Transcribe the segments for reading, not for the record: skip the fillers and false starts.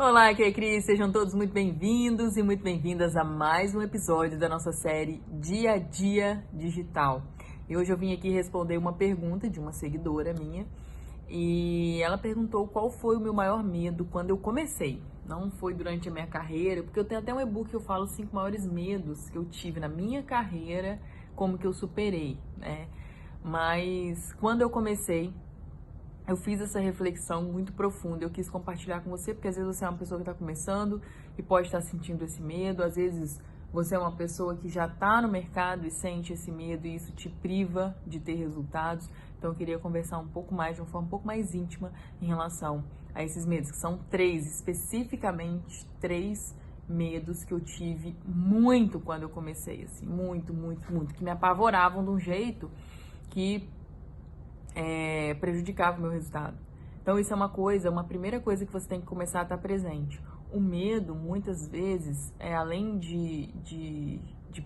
Olá, aqui é a Cris, sejam todos muito bem-vindos e muito bem-vindas a mais um episódio da nossa série Dia a Dia Digital. E hoje eu vim aqui responder uma pergunta de uma seguidora minha e ela perguntou qual foi o meu maior medo quando eu comecei. Não foi durante a minha carreira, porque eu tenho até um e-book que eu falo os 5 maiores medos que eu tive na minha carreira, como que eu superei, né? Mas quando eu comecei, eu fiz essa reflexão muito profunda, eu quis compartilhar com você, porque às vezes você é uma pessoa que está começando e pode estar sentindo esse medo, às vezes você é uma pessoa que já está no mercado e sente esse medo e isso te priva de ter resultados. Então eu queria conversar um pouco mais, de uma forma um pouco mais íntima em relação a esses medos, que são 3, especificamente 3 medos que eu tive muito quando eu comecei, assim, muito, que me apavoravam de um jeito que prejudicava o meu resultado. Então isso é uma primeira coisa que você tem que começar a estar presente. O medo, muitas vezes, além de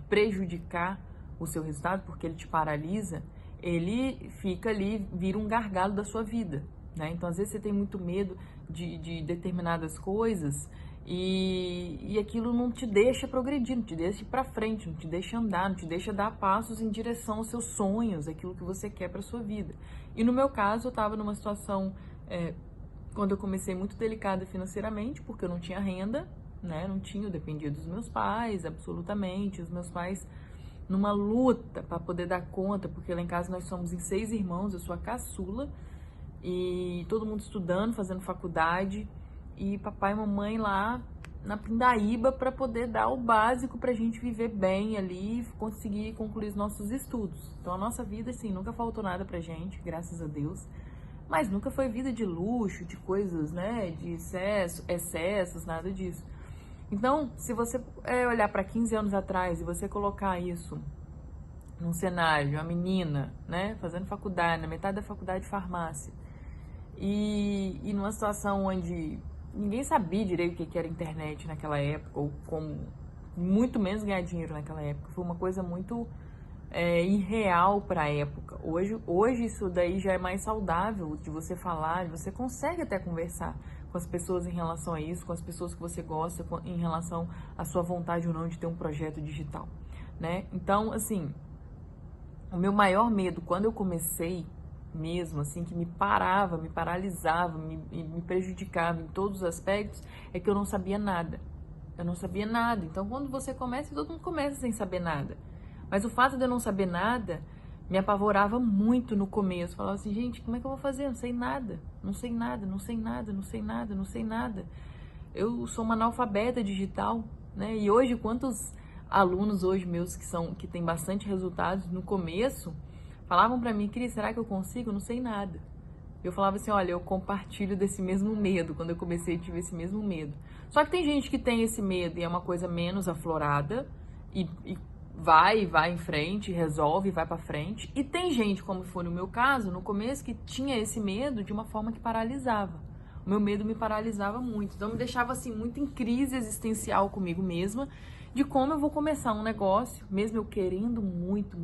prejudicar o seu resultado, porque ele te paralisa, ele fica ali, vira um gargalo da sua vida, né? Então, às vezes, você tem muito medo de determinadas coisas e aquilo não te deixa progredir, não te deixa ir pra frente, não te deixa andar, não te deixa dar passos em direção aos seus sonhos, aquilo que você quer pra sua vida. E no meu caso, eu estava numa situação, quando eu comecei, muito delicada financeiramente, porque eu não tinha renda, né? Não tinha, eu dependia dos meus pais, absolutamente. Os meus pais numa luta para poder dar conta, porque lá em casa nós somos em 6 irmãos, eu sou a caçula, e todo mundo estudando, fazendo faculdade, e papai e mamãe lá na pindaíba para poder dar o básico para a gente viver bem ali e conseguir concluir os nossos estudos. Então a nossa vida, assim, nunca faltou nada pra gente, graças a Deus, mas nunca foi vida de luxo, de coisas, né, de excessos, nada disso. Então, se você olhar para 15 anos atrás e você colocar isso num cenário, uma menina, né, fazendo faculdade, na metade da faculdade de farmácia, e numa situação onde ninguém sabia direito o que era internet naquela época, ou como, muito menos ganhar dinheiro naquela época, foi uma coisa muito irreal para a época. Hoje isso daí já é mais saudável de você falar, você consegue até conversar com as pessoas em relação a isso, com as pessoas que você gosta, em relação à sua vontade ou não de ter um projeto digital, né? Então, assim, o meu maior medo quando eu comecei mesmo, assim, que me parava, me paralisava, me prejudicava em todos os aspectos, é que eu não sabia nada. Eu não sabia nada. Então, quando você começa, todo mundo começa sem saber nada. Mas o fato de eu não saber nada me apavorava muito no começo. Eu falava assim, gente, como é que eu vou fazer? Eu não sei nada, não sei nada, não sei nada, não sei nada, não sei nada. Eu sou uma analfabeta digital, né? E hoje, quantos alunos hoje meus que têm bastante resultados no começo falavam pra mim, Cris, será que eu consigo? Eu não sei nada. Eu falava assim, olha, eu compartilho desse mesmo medo. Quando eu comecei, eu tive esse mesmo medo. Só que tem gente que tem esse medo e é uma coisa menos aflorada e vai em frente, resolve, vai pra frente. E tem gente, como foi no meu caso, no começo, que tinha esse medo de uma forma que paralisava. O meu medo me paralisava muito. Então me deixava assim muito em crise existencial comigo mesma de como eu vou começar um negócio, mesmo eu querendo muito,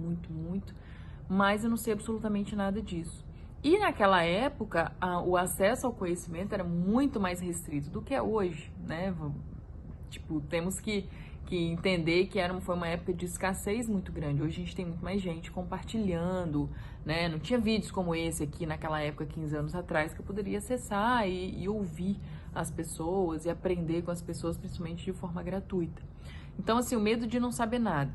mas eu não sei absolutamente nada disso. E naquela época, o acesso ao conhecimento era muito mais restrito do que é hoje, né? Tipo, temos que entender que foi uma época de escassez muito grande. Hoje a gente tem muito mais gente compartilhando, né? Não tinha vídeos como esse aqui naquela época, 15 anos atrás, que eu poderia acessar e ouvir as pessoas e aprender com as pessoas, principalmente de forma gratuita. Então, assim, o medo de não saber nada.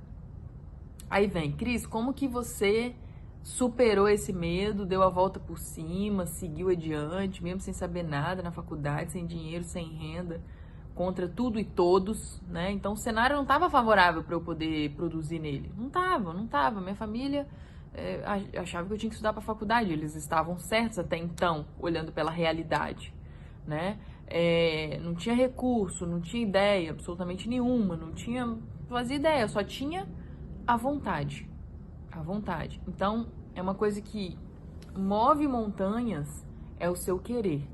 Aí vem, Cris, como que você superou esse medo, deu a volta por cima, seguiu adiante, mesmo sem saber nada na faculdade, sem dinheiro, sem renda, contra tudo e todos, né? Então o cenário não estava favorável para eu poder produzir nele. Não estava. Minha família achava que eu tinha que estudar para faculdade, eles estavam certos até então, olhando pela realidade, né? Não tinha recurso, não tinha ideia absolutamente nenhuma, não fazia ideia, só tinha a vontade. A vontade. Então, é uma coisa que move montanhas, é o seu querer.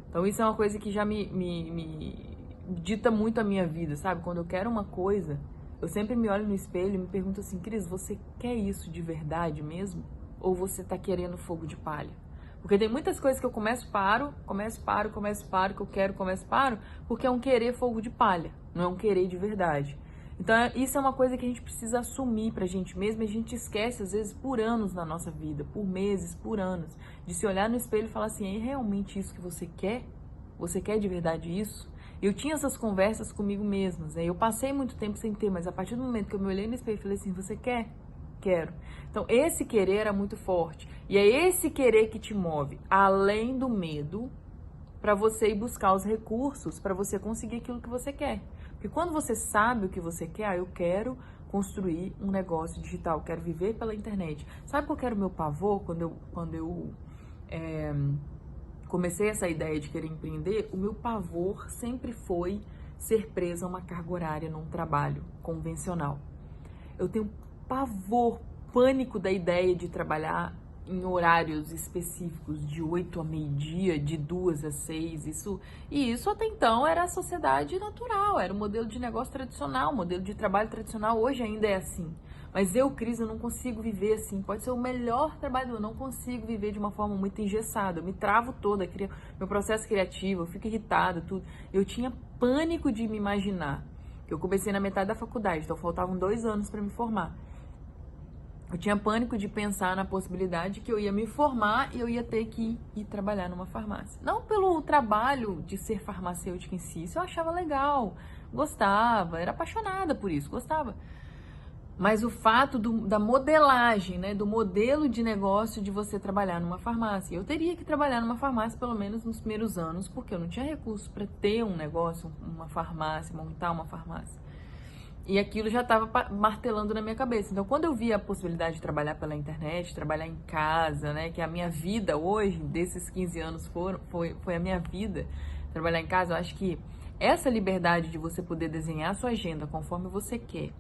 Então, isso é uma coisa que já me dita muito a minha vida, sabe? Quando eu quero uma coisa, eu sempre me olho no espelho e me pergunto assim, Cris, você quer isso de verdade mesmo? Ou você tá querendo fogo de palha? Porque tem muitas coisas que eu começo, paro, que eu quero, começo, paro, porque é um querer fogo de palha, não é um querer de verdade. Então, isso é uma coisa que a gente precisa assumir pra gente mesmo, e a gente esquece, às vezes, por anos na nossa vida, por meses, por anos, de se olhar no espelho e falar assim, é realmente isso que você quer? Você quer de verdade isso? Eu tinha essas conversas comigo mesma, né? Eu passei muito tempo sem ter, mas a partir do momento que eu me olhei no espelho e falei assim, você quer? Quero. Então, esse querer era muito forte. E é esse querer que te move, além do medo, para você ir buscar os recursos para você conseguir aquilo que você quer. Porque quando você sabe o que você quer, eu quero construir um negócio digital, quero viver pela internet. Sabe qual era o meu pavor quando eu comecei essa ideia de querer empreender? O meu pavor sempre foi ser presa a uma carga horária num trabalho convencional. Eu tenho pavor, pânico da ideia de trabalhar em horários específicos, de 8 a meio-dia, de 2 a 6, isso até então era a sociedade natural, era o modelo de negócio tradicional, o modelo de trabalho tradicional, hoje ainda é assim. Mas eu, Cris, eu não consigo viver assim, pode ser o melhor trabalho, eu não consigo viver de uma forma muito engessada, eu me travo toda, meu processo criativo, eu fico irritada, tudo. Eu tinha pânico de me imaginar. Eu comecei na metade da faculdade, então faltavam 2 anos para me formar. Eu tinha pânico de pensar na possibilidade que eu ia me formar e eu ia ter que ir trabalhar numa farmácia. Não pelo trabalho de ser farmacêutica em si, isso eu achava legal, gostava, era apaixonada por isso, gostava. Mas o fato da modelagem, né, do modelo de negócio de você trabalhar numa farmácia. Eu teria que trabalhar numa farmácia pelo menos nos primeiros anos, porque eu não tinha recursos para ter um negócio, uma farmácia, montar uma farmácia. E aquilo já estava martelando na minha cabeça. Então, quando eu vi a possibilidade de trabalhar pela internet, trabalhar em casa, né, que a minha vida hoje, desses 15 anos, foi a minha vida, trabalhar em casa, eu acho que essa liberdade de você poder desenhar a sua agenda conforme você quer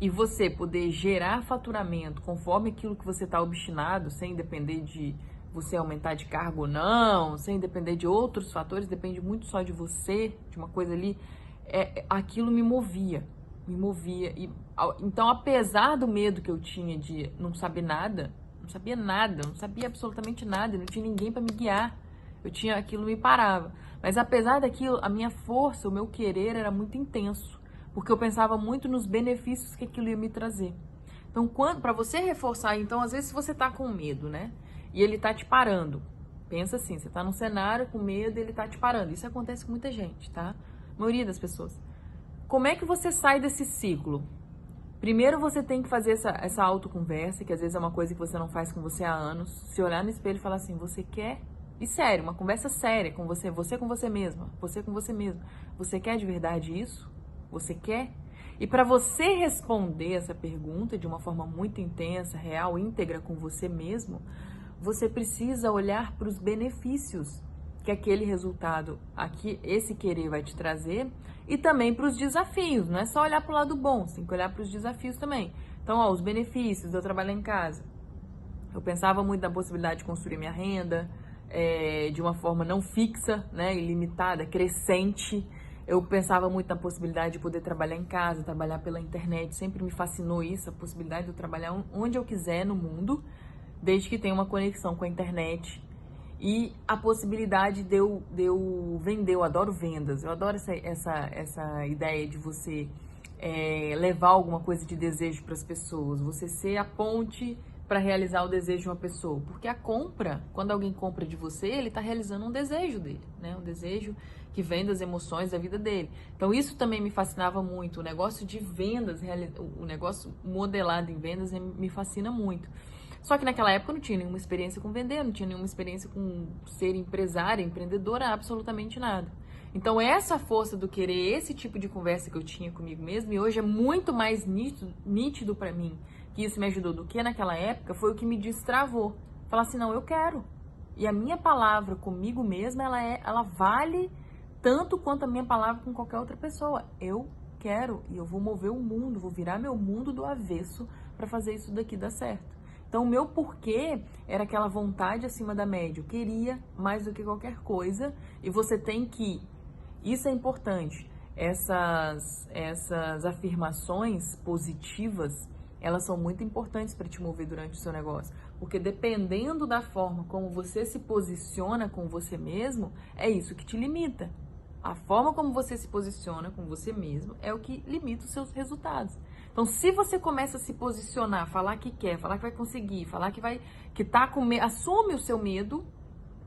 e você poder gerar faturamento conforme aquilo que você está obstinado, sem depender de você aumentar de cargo ou não, sem depender de outros fatores, depende muito só de você, de uma coisa ali, aquilo me movia. Então, apesar do medo que eu tinha de não saber nada, não sabia absolutamente nada, não tinha ninguém para me guiar, aquilo me parava. Mas apesar daquilo, a minha força, o meu querer era muito intenso, porque eu pensava muito nos benefícios que aquilo ia me trazer. Então, para você reforçar, então, às vezes você tá com medo, né? E ele tá te parando. Pensa assim, você tá num cenário com medo e ele tá te parando. Isso acontece com muita gente, tá? A maioria das pessoas. Como é que você sai desse ciclo? Primeiro você tem que fazer essa autoconversa, que às vezes é uma coisa que você não faz com você há anos. Se olhar no espelho e falar assim, você quer? E sério, uma conversa séria com você com você mesma, você com você mesmo. Você quer de verdade isso? Você quer? E para você responder essa pergunta de uma forma muito intensa, real, íntegra com você mesmo, você precisa olhar para os benefícios que aquele resultado, esse querer vai te trazer, e também para os desafios. Não é só olhar para o lado bom, você tem que olhar para os desafios também. Então, os benefícios de eu trabalhar em casa. Eu pensava muito na possibilidade de construir minha renda de uma forma não fixa, né, ilimitada, crescente. Eu pensava muito na possibilidade de poder trabalhar em casa, trabalhar pela internet. Sempre me fascinou isso, a possibilidade de eu trabalhar onde eu quiser no mundo, desde que tenha uma conexão com a internet. E a possibilidade de eu vender, eu adoro vendas, eu adoro essa ideia de você levar alguma coisa de desejo para as pessoas, você ser a ponte para realizar o desejo de uma pessoa. Porque a compra, quando alguém compra de você, ele está realizando um desejo dele, né? Um desejo que vem das emoções da vida dele. Então isso também me fascinava muito, o negócio de vendas, o negócio modelado em vendas me fascina muito. Só que naquela época eu não tinha nenhuma experiência com vender, não tinha nenhuma experiência com ser empresária, empreendedora, absolutamente nada. Então essa força do querer, esse tipo de conversa que eu tinha comigo mesma, e hoje é muito mais nítido para mim, que isso me ajudou do que naquela época, foi o que me destravou. Falar assim, não, eu quero. E a minha palavra comigo mesma, ela vale tanto quanto a minha palavra com qualquer outra pessoa. Eu quero e eu vou mover o mundo, vou virar meu mundo do avesso para fazer isso daqui dar certo. Então, o meu porquê era aquela vontade acima da média. Eu queria mais do que qualquer coisa. E você tem que... Isso é importante. Essas afirmações positivas, elas são muito importantes para te mover durante o seu negócio. Porque dependendo da forma como você se posiciona com você mesmo, é isso que te limita. A forma como você se posiciona com você mesmo é o que limita os seus resultados. Então, se você começa a se posicionar, falar que quer, falar que vai conseguir, falar que tá com medo, assume o seu medo,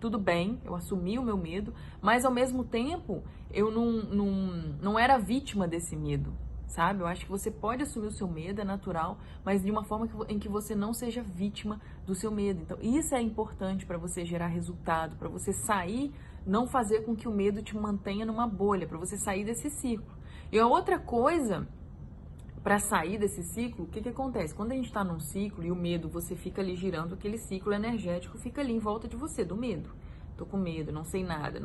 tudo bem, eu assumi o meu medo, mas ao mesmo tempo eu não era vítima desse medo, sabe? Eu acho que você pode assumir o seu medo, é natural, mas de uma forma em que você não seja vítima do seu medo. Então, isso é importante para você gerar resultado, para você sair, não fazer com que o medo te mantenha numa bolha, para você sair desse ciclo. E a outra coisa, para sair desse ciclo, o que acontece? Quando a gente está num ciclo e o medo, você fica ali girando, aquele ciclo energético fica ali em volta de você, do medo. Tô com medo, não sei nada,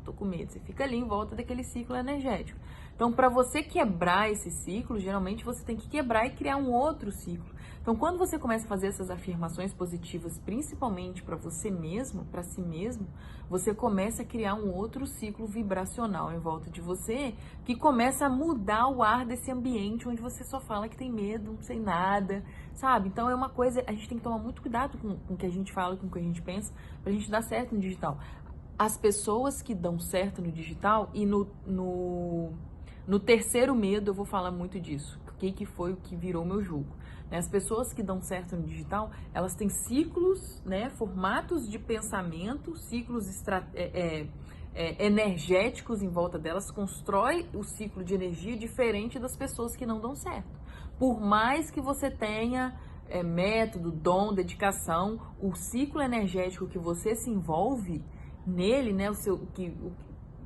tô com medo. Você fica ali em volta daquele ciclo energético. Então, para você quebrar esse ciclo, geralmente você tem que quebrar e criar um outro ciclo. Então, quando você começa a fazer essas afirmações positivas, principalmente para você mesmo, para si mesmo, você começa a criar um outro ciclo vibracional em volta de você, que começa a mudar o ar desse ambiente onde você só fala que tem medo, não sei nada, sabe? Então, é uma coisa, a gente tem que tomar muito cuidado com o que a gente fala, com o que a gente pensa, pra gente dar certo no digital. As pessoas que dão certo no digital e no terceiro medo eu vou falar muito disso. O que foi o que virou meu jugo? As pessoas que dão certo no digital, elas têm ciclos, né, formatos de pensamento, ciclos energéticos em volta delas, constrói o ciclo de energia diferente das pessoas que não dão certo. Por mais que você tenha método, dom, dedicação, o ciclo energético que você se envolve nele, né,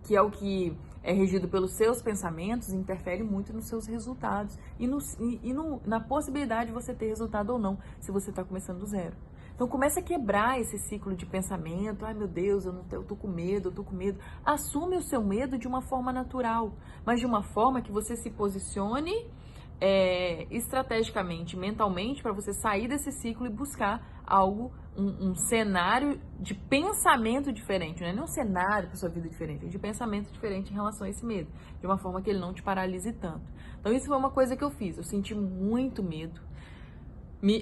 que é o que é regido pelos seus pensamentos, interfere muito nos seus resultados e na possibilidade de você ter resultado ou não, se você está começando do zero. Então, comece a quebrar esse ciclo de pensamento. Ai, meu Deus, eu tô com medo, Assume o seu medo de uma forma natural, mas de uma forma que você se posicione estrategicamente, mentalmente, para você sair desse ciclo e buscar algo, um cenário de pensamento diferente, não é nem um cenário para sua vida diferente, é de pensamento diferente em relação a esse medo, de uma forma que ele não te paralise tanto. Então, isso foi uma coisa que eu fiz, eu senti muito medo.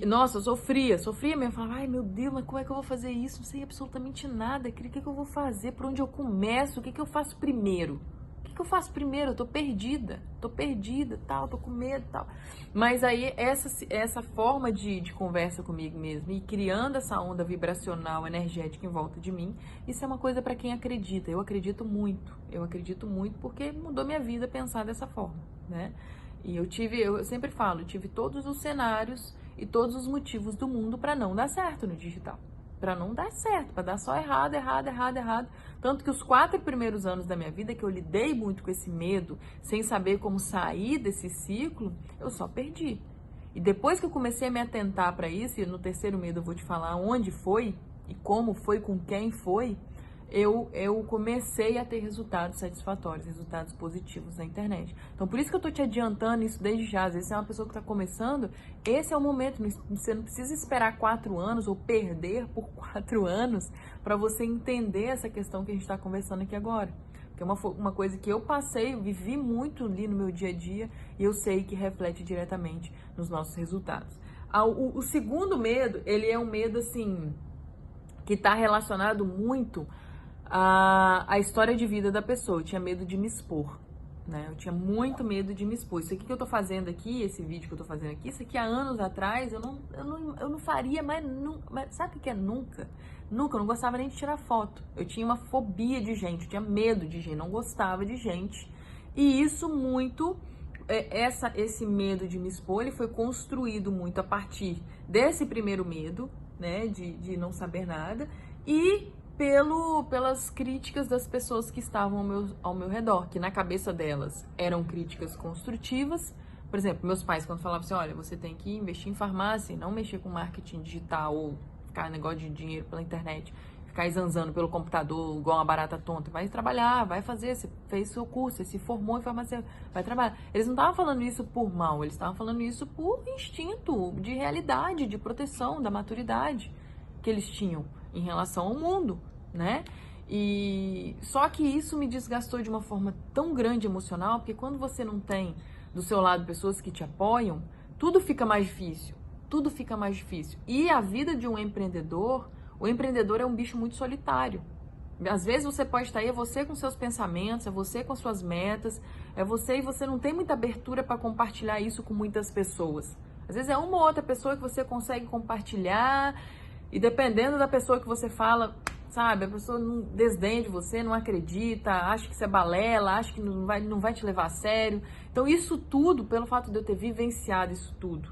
Nossa, eu sofria mesmo, falava, ai meu Deus, mas como é que eu vou fazer isso? Não sei absolutamente nada, o que eu vou fazer, por onde eu começo, o que eu faço primeiro? O que eu faço primeiro? Eu tô perdida, tal, tô com medo, tal. Mas aí, essa forma de conversa comigo mesmo e criando essa onda vibracional, energética em volta de mim, isso é uma coisa para quem acredita. Eu acredito muito porque mudou minha vida pensar dessa forma, né? E eu sempre falo, eu tive todos os cenários e todos os motivos do mundo para não dar certo no digital. Para não dar certo, para dar só errado. Tanto que os 4 primeiros anos da minha vida, que eu lidei muito com esse medo, sem saber como sair desse ciclo, eu só perdi. E depois que eu comecei a me atentar para isso, e no terceiro medo eu vou te falar onde foi, e como foi, com quem foi, eu comecei a ter resultados satisfatórios, resultados positivos na internet. Então, por isso que eu tô te adiantando isso desde já. Às vezes, você é uma pessoa que está começando, esse é o momento. Você não precisa esperar 4 anos ou perder por 4 anos para você entender essa questão que a gente está conversando aqui agora. Que é uma coisa que eu passei, vivi muito ali no meu dia a dia e eu sei que reflete diretamente nos nossos resultados. O segundo medo, ele é um medo, assim, que está relacionado muito a história de vida da pessoa. Eu tinha medo de me expor, né? Eu tinha muito medo de me expor. Isso aqui que eu tô fazendo aqui, esse vídeo que eu tô fazendo aqui, isso aqui há anos atrás, eu não faria, mas sabe o que é nunca? Nunca, eu não gostava nem de tirar foto. Eu tinha uma fobia de gente, eu tinha medo de gente, não gostava de gente. E isso muito, esse medo de me expor, ele foi construído muito a partir desse primeiro medo, né, de não saber nada, e pelas críticas das pessoas que estavam ao meu redor, que na cabeça delas eram críticas construtivas. Por exemplo, meus pais, quando falavam assim, olha, você tem que investir em farmácia e não mexer com marketing digital ou ficar negócio de dinheiro pela internet, ficar zanzando pelo computador igual uma barata tonta. Vai trabalhar, vai fazer, você fez seu curso, você se formou em farmácia, vai trabalhar. Eles não estavam falando isso por mal, eles estavam falando isso por instinto de realidade, de proteção, da maturidade que eles tinham em relação ao mundo, né? E só que isso me desgastou de uma forma tão grande emocional, porque quando você não tem do seu lado pessoas que te apoiam, tudo fica mais difícil. tudo fica mais difícil. E a vida de um empreendedor, o empreendedor é um bicho muito solitário. Às vezes você pode estar aí, é você com seus pensamentos, é você com suas metas, é você e você não tem muita abertura para compartilhar isso com muitas pessoas. Às vezes é uma ou outra pessoa que você consegue compartilhar e dependendo da pessoa que você fala, sabe, a pessoa não desdenha de você, não acredita, acha que você é balela, acha que não vai te levar a sério. Então isso tudo, pelo fato de eu ter vivenciado isso tudo.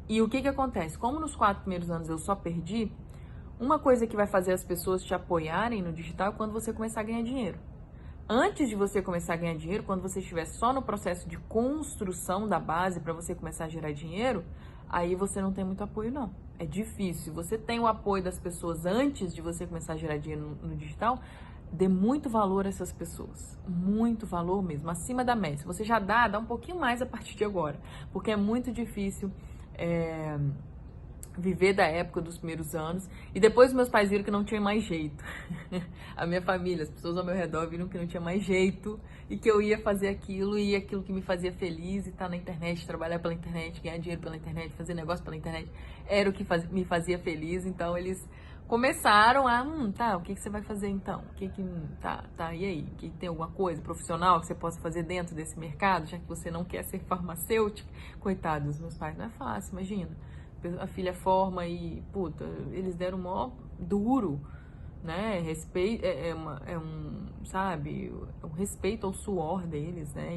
E o que acontece? Como nos 4 primeiros anos eu só perdi, uma coisa que vai fazer as pessoas te apoiarem no digital é quando você começar a ganhar dinheiro. Antes de você começar a ganhar dinheiro, quando você estiver só no processo de construção da base para você começar a gerar dinheiro, aí você não tem muito apoio não. É difícil. Você tem o apoio das pessoas antes de você começar a gerar dinheiro no digital, dê muito valor a essas pessoas. Muito valor mesmo, acima da média. Se você já dá um pouquinho mais a partir de agora. Porque é muito difícil viver da época dos primeiros anos. E depois meus pais viram que não tinha mais jeito. A minha família, as pessoas ao meu redor viram que não tinha mais jeito e que eu ia fazer aquilo e aquilo que me fazia feliz e estar na internet, trabalhar pela internet, ganhar dinheiro pela internet, fazer negócio pela internet, era o que me fazia feliz. Então eles começaram a, tá, o que você vai fazer então? E aí? Tem alguma coisa profissional que você possa fazer dentro desse mercado, já que você não quer ser farmacêutica? Coitados, meus pais, não é fácil, imagina. A filha forma e, puta, eles deram mó duro, né? Respeito, um respeito ao suor deles, né?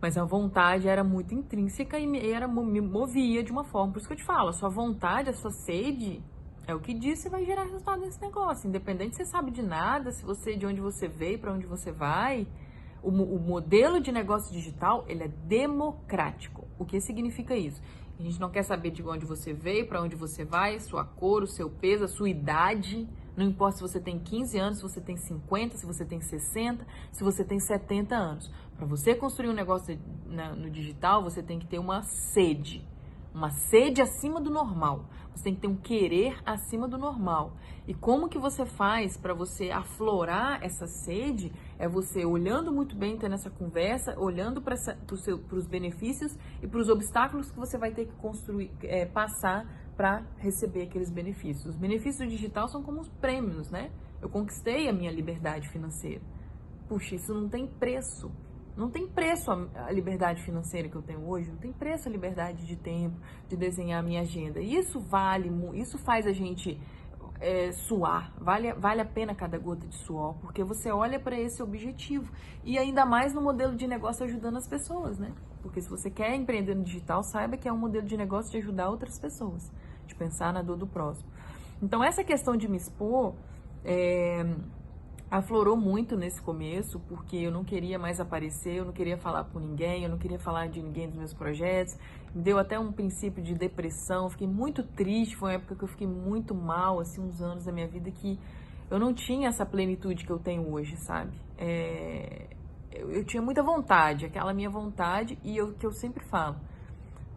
Mas a vontade era muito intrínseca e me movia de uma forma. Por isso que eu te falo, a sua vontade, a sua sede é o que diz se vai gerar resultado nesse negócio. Independente se você sabe de nada, de onde você veio, para onde você vai, o modelo de negócio digital, ele é democrático. O que significa isso? A gente não quer saber de onde você veio, para onde você vai, sua cor, o seu peso, a sua idade. Não importa se você tem 15 anos, se você tem 50, se você tem 60, se você tem 70 anos. Para você construir um negócio no digital, você tem que ter uma sede acima do normal. Você tem que ter um querer acima do normal. E como que você faz para você aflorar essa sede? É você olhando muito bem, tendo essa conversa, olhando para os benefícios e para os obstáculos que você vai ter que passar para receber aqueles benefícios. Os benefícios do digital são como os prêmios, né? Eu conquistei a minha liberdade financeira. Puxa, isso não tem preço. Não tem preço a liberdade financeira que eu tenho hoje, não tem preço a liberdade de tempo, de desenhar a minha agenda. Isso faz a gente suar, vale a pena cada gota de suor, porque você olha para esse objetivo. E ainda mais no modelo de negócio ajudando as pessoas, né? Porque se você quer empreender no digital, saiba que é um modelo de negócio de ajudar outras pessoas, de pensar na dor do próximo. Então essa questão de me expor aflorou muito nesse começo, porque eu não queria mais aparecer, eu não queria falar com ninguém, eu não queria falar de ninguém dos meus projetos. Me deu até um princípio de depressão, fiquei muito triste, foi uma época que eu fiquei muito mal, assim, uns anos da minha vida que eu não tinha essa plenitude que eu tenho hoje, sabe? Eu tinha muita vontade, aquela minha vontade, e que eu sempre falo,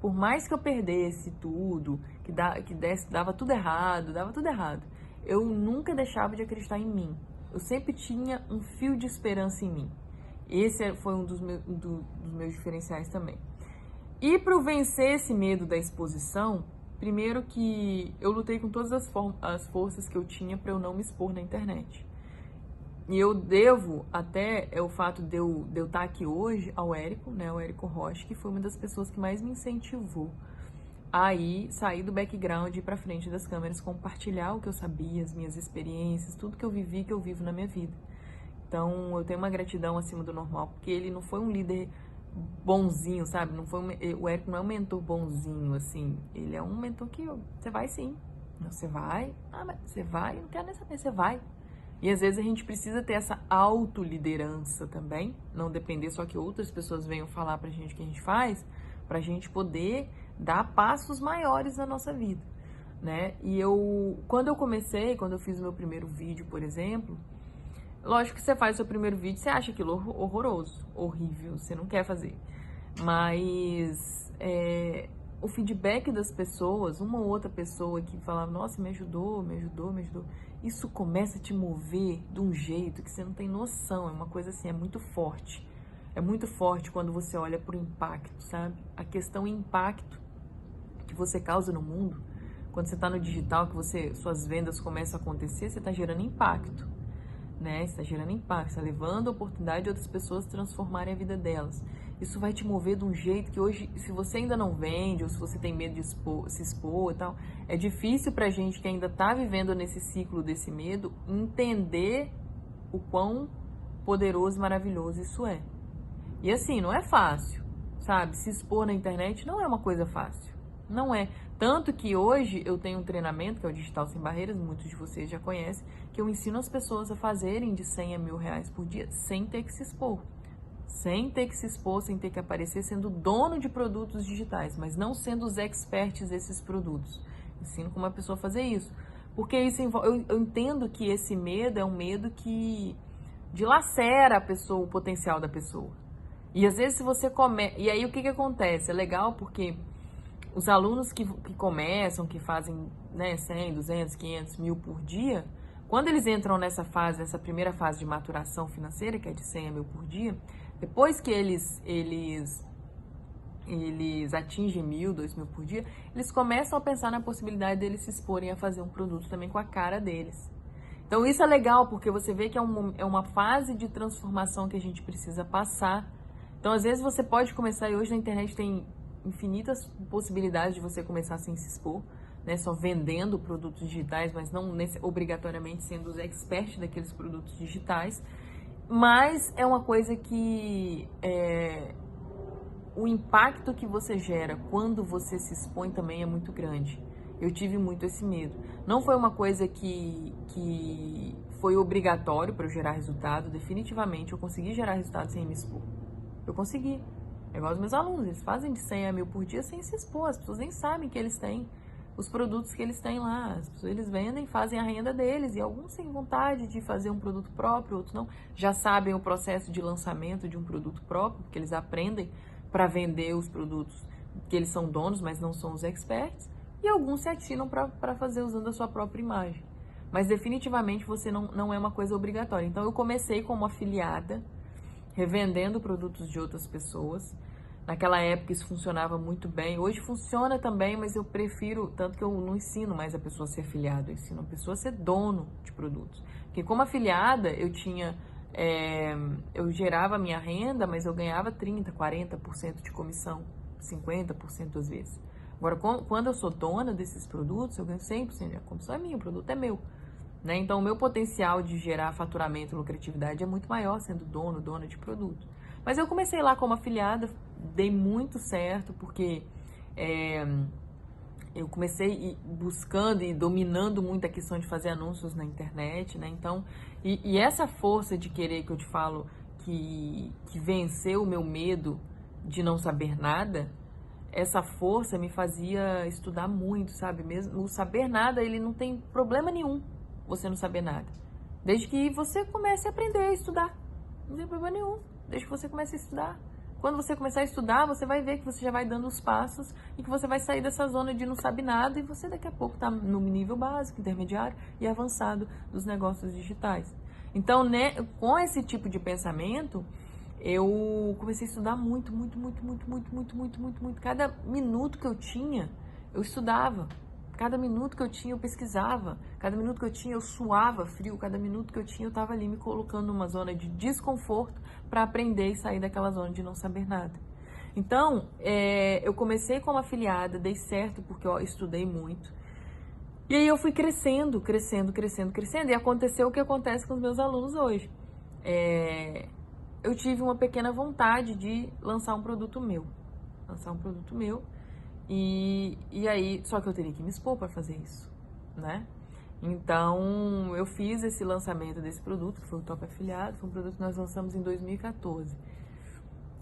por mais que eu perdesse tudo, dava tudo errado, eu nunca deixava de acreditar em mim. Eu sempre tinha um fio de esperança em mim. Esse foi um dos meus diferenciais também. E para vencer esse medo da exposição, primeiro que eu lutei com todas as forças que eu tinha para eu não me expor na internet. E eu devo até o fato de eu estar aqui hoje ao Érico, né, o Érico Rocha, que foi uma das pessoas que mais me incentivou a sair do background e ir para frente das câmeras, compartilhar o que eu sabia, as minhas experiências, tudo que eu vivi, que eu vivo na minha vida. Então, eu tenho uma gratidão acima do normal, porque ele não foi um líder bonzinho, sabe? O Érico não é um mentor bonzinho, assim. Ele é um mentor que você vai sim. Você vai, mas você vai, não quero nem saber, você vai. E às vezes a gente precisa ter essa autoliderança também, não depender só que outras pessoas venham falar pra gente o que a gente faz, pra gente poder dar passos maiores na nossa vida, né? E quando eu fiz o meu primeiro vídeo, por exemplo, lógico que você faz o seu primeiro vídeo, você acha aquilo horroroso, horrível, você não quer fazer. Mas o feedback das pessoas, uma ou outra pessoa que falava, nossa, me ajudou, isso começa a te mover de um jeito que você não tem noção, é uma coisa assim, é muito forte. É muito forte quando você olha pro impacto, sabe? A questão impacto que você causa no mundo, quando você está no digital, que suas vendas começam a acontecer, você está gerando impacto, né? Você está gerando impacto, está levando a oportunidade de outras pessoas transformarem a vida delas. Isso vai te mover de um jeito que hoje, se você ainda não vende, ou se você tem medo de se expor e tal, é difícil pra gente que ainda está vivendo nesse ciclo desse medo, entender o quão poderoso e maravilhoso isso é. E assim, não é fácil, sabe? Se expor na internet não é uma coisa fácil. Não é. Tanto que hoje eu tenho um treinamento, que é o Digital Sem Barreiras, muitos de vocês já conhecem, que eu ensino as pessoas a fazerem de 100 a 1.000 reais por dia sem ter que se expor. Sem ter que se expor, sem ter que aparecer, sendo dono de produtos digitais, mas não sendo os experts desses produtos. Ensino como a pessoa a fazer isso. Porque isso eu entendo que esse medo é um medo que dilacera a pessoa, o potencial da pessoa. E às vezes se você E aí o que acontece? É legal porque os alunos que começam, que fazem, né, 100, 200, 500, 1.000 por dia, quando eles entram nessa primeira fase de maturação financeira, que é de 100 a 1.000 por dia, depois que eles atingem 1.000, 2.000 por dia, eles começam a pensar na possibilidade deles se exporem a fazer um produto também com a cara deles. Então isso é legal, porque você vê que é uma fase de transformação que a gente precisa passar. Então às vezes você pode começar, e hoje na internet tem infinitas possibilidades de você começar sem se expor, né? Só vendendo produtos digitais, mas não obrigatoriamente sendo os experts daqueles produtos digitais. Mas é uma coisa que o impacto que você gera quando você se expõe também é muito grande. Eu tive muito esse medo. Não foi uma coisa que foi obrigatório para eu gerar resultado. Definitivamente, eu consegui gerar resultado sem me expor. Eu consegui. É igual os meus alunos, eles fazem de 100 a 1.000 por dia sem se expor. As pessoas nem sabem que eles têm os produtos que eles têm lá. As pessoas, eles vendem, fazem a renda deles. E alguns têm vontade de fazer um produto próprio, outros não. Já sabem o processo de lançamento de um produto próprio, porque eles aprendem para vender os produtos que eles são donos, mas não são os experts. E alguns se atinam para fazer usando a sua própria imagem. Mas definitivamente você não é uma coisa obrigatória. Então eu comecei como afiliada, revendendo produtos de outras pessoas. Naquela época isso funcionava muito bem. Hoje funciona também, mas eu prefiro, tanto que eu não ensino mais a pessoa a ser afiliada, eu ensino a pessoa a ser dono de produtos. Porque como afiliada eu gerava a minha renda, mas eu ganhava 30%, 40% de comissão, 50% às vezes. Agora, quando eu sou dona desses produtos, eu ganho 100%, a comissão é minha, o produto é meu. Né? Então, o meu potencial de gerar faturamento e lucratividade é muito maior sendo dona de produto. Mas eu comecei lá como afiliada, dei muito certo, porque eu comecei buscando e dominando muito a questão de fazer anúncios na internet, né? Então, e essa força de querer que eu te falo que venceu o meu medo de não saber nada, essa força me fazia estudar muito, sabe? Mesmo o saber nada, ele não tem problema nenhum você não saber nada. Desde que você comece a aprender a estudar. Não tem problema nenhum. Desde que você comece a estudar. Quando você começar a estudar, você vai ver que você já vai dando os passos e que você vai sair dessa zona de não saber nada e você daqui a pouco está no nível básico, intermediário e avançado dos negócios digitais. Então, né, com esse tipo de pensamento, eu comecei a estudar muito. Cada minuto que eu tinha, eu estudava. Cada minuto que eu tinha, eu pesquisava. Cada minuto que eu tinha, eu suava frio. Cada minuto que eu tinha, eu estava ali me colocando numa zona de desconforto para aprender e sair daquela zona de não saber nada. Então, eu comecei como afiliada, dei certo porque eu estudei muito. E aí eu fui crescendo. E aconteceu o que acontece com os meus alunos hoje. Eu tive uma pequena vontade de lançar um produto meu. E aí, só que eu teria que me expor para fazer isso, né? Então, eu fiz esse lançamento desse produto, que foi o Top Afiliado, foi um produto que nós lançamos em 2014.